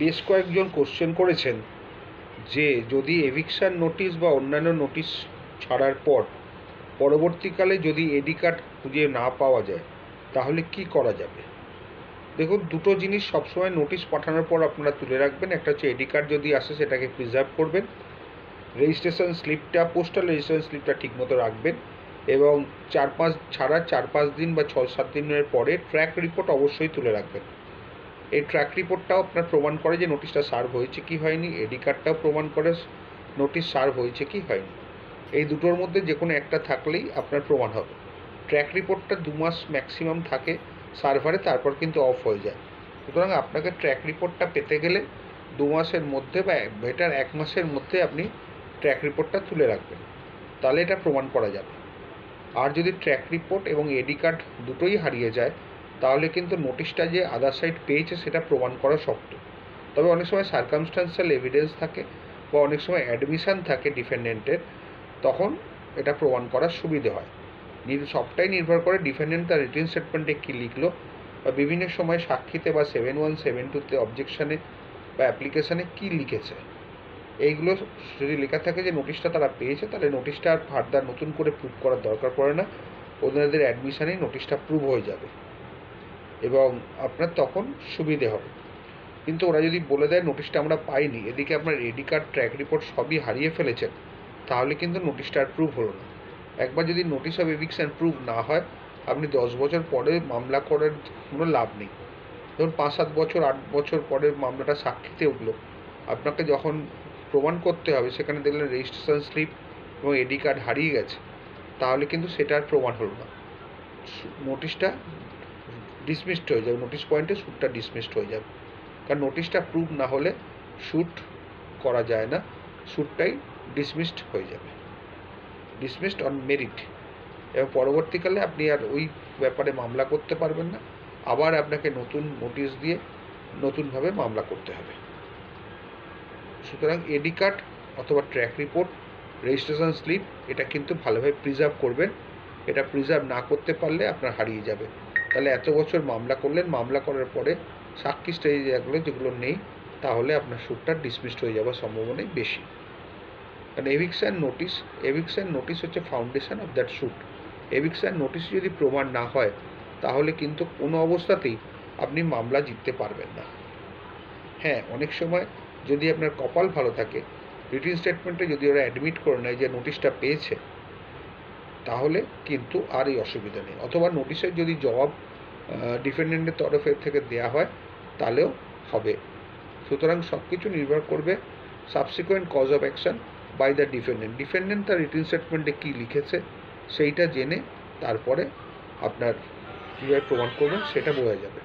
বেশ কয়েকজন কোশ্চেন করেছেন যে যদি এভিকশন নোটিশ বা অন্যান্য নোটিশ ছাড়ার পর পরবর্তীকালে যদি এডি কার্ড খুঁজে না পাওয়া যায় তাহলে কি করা যাবে। দেখুন, দুটো জিনিস সবসময় নোটিশ পাঠানোর পর আপনারা তুলে রাখবেন। একটা হচ্ছে এডি কার্ড যদি আসে সেটাকে প্রিজার্ভ করবেন, রেজিস্ট্রেশন স্লিপটা, পোস্টাল রেজিস্ট্রেশন স্লিপটা ঠিকমতো রাখবেন, এবং 4-5 দিন বা 6-7 দিনের পরে ট্র্যাক রিপোর্ট অবশ্যই তুলে রাখবেন। এই ট্র্যাক রিপোর্টটাও আপনার প্রমাণ করে যে নোটিশটা সার্ভ হয়েছে কি হয়নি, এডি কার্ডটাও প্রমাণ করে নোটিশ সার্ভ হয়েছে কি হয়নি। এই দুটোর মধ্যে যে কোনো একটা থাকলেই আপনার প্রমাণ হবে। ট্র্যাক রিপোর্টটা 2 মাস ম্যাক্সিমাম থাকে সার্ভারে, তারপর কিন্তু অফ হয়ে যায়। সুতরাং আপনাকে ট্র্যাক রিপোর্টটা পেতে গেলে 2 মাসের মধ্যে বা বেটার 1 মাসের মধ্যে আপনি ট্র্যাক রিপোর্টটা তুলে রাখবেন, তাহলে এটা প্রমাণ করা যাবে। আর যদি ট্র্যাক রিপোর্ট এবং এডি কার্ড দুটোই হারিয়ে যায় তাহলে কিন্তু নোটিশটা যে আদার সাইড পেয়েছে সেটা প্রমাণ করা শক্ত। তবে অনেক সময় সার্কামস্টান্সিয়াল এভিডেন্স থাকে বা অনেক সময় অ্যাডমিশান থাকে ডিফেন্ডেন্টের, তখন এটা প্রমাণ করার সুবিধে হয়। সবটাই নির্ভর করে ডিফেন্ডেন্ট তার রিটেন স্টেটমেন্টে কী লিখলো, বা বিভিন্ন সময় সাক্ষীতে বা 7172-তে অবজেকশানে বা অ্যাপ্লিকেশানে কী লিখেছে। এইগুলো যদি লেখা থাকে যে নোটিশটা তারা পেয়েছে, তাহলে নোটিশটা আর ফার্দার নতুন করে প্রুভ করার দরকার পড়ে না, ওনাদের অ্যাডমিশানেই নোটিশটা প্রুভ হয়ে যাবে এবং আপনার তখন সুবিধে হবে। কিন্তু ওরা যদি বলে দেয় নোটিশটা আমরা পাইনি, এদিকে আপনার এডি কার্ড, ট্র্যাক রিপোর্ট সবই হারিয়ে ফেলেছেন, তাহলে কিন্তু নোটিশটা আর প্রুভ হলো না। একবার যদি নোটিশ অফ এভিকশন প্রুভ না হয়, আপনি 10 বছর পরে মামলা করার কোনো লাভ নেই। ধরুন 5-7 বছর 8 বছর পরে মামলাটা সাক্ষীতে উঠলো, আপনাকে যখন প্রমাণ করতে হবে সেখানে দেখলেন রেজিস্ট্রেশন স্লিপ এবং এডি কার্ড হারিয়ে গেছে, তাহলে কিন্তু সেটা আর প্রমাণ হলো না, নোটিশটা ডিসমিসড হয়ে যাবে, নোটিশ পয়েন্টে শ্যুটটা ডিসমিসড হয়ে যাবে। কারণ নোটিশটা প্রুভ না হলে শ্যুট করা যায় না, শ্যুটটাই ডিসমিসড হয়ে যাবে, ডিসমিসড অন মেরিট, এবং পরবর্তীকালে আপনি আর ওই ব্যাপারে মামলা করতে পারবেন না, আবার আপনাকে নতুন নোটিশ দিয়ে নতুনভাবে মামলা করতে হবে। সুতরাং এডি কার্ড অথবা ট্র্যাক রিপোর্ট, রেজিস্ট্রেশন স্লিপ এটা কিন্তু ভালোভাবে প্রিজার্ভ করবেন। এটা প্রিজার্ভ না করতে পারলে আপনার হারিয়ে যাবে। তাহলে এত বছর মামলা করলেন, মামলা করার পরে সাক্ষী স্টেজে যেগুলো নেই, তাহলে আপনার শ্যুটটা ডিসমিসড হয়ে যাওয়ার সম্ভাবনাই বেশি। কারণ এভিকশন নোটিশ হচ্ছে foundation of that shoot. Eviction notice যদি প্রমাণ না হয় তাহলে কিন্তু কোনো অবস্থাতেই আপনি মামলা জিততে পারবেন না। হ্যাঁ, অনেক সময় যদি আপনার কপাল ভালো থাকে, রিটেন স্টেটমেন্টে যদি ওরা অ্যাডমিট করে নেয় যে নোটিশটা পেয়েছে, তাহলে কিন্তু আর এই অসুবিধা নেই। অথবা নোটিশের যদি জবাব ডিফেন্ডেন্টের তরফের থেকে দেয়া হয় তাহলেও হবে। সুতরাং সব কিছু নির্ভর করবে subsequent cause of action by the defendant তার রিটেন স্টেটমেন্টে কী লিখেছে সেইটা জেনে তারপরে আপনার কীভাবে প্রমাণ করবেন সেটা বোঝা যাবে।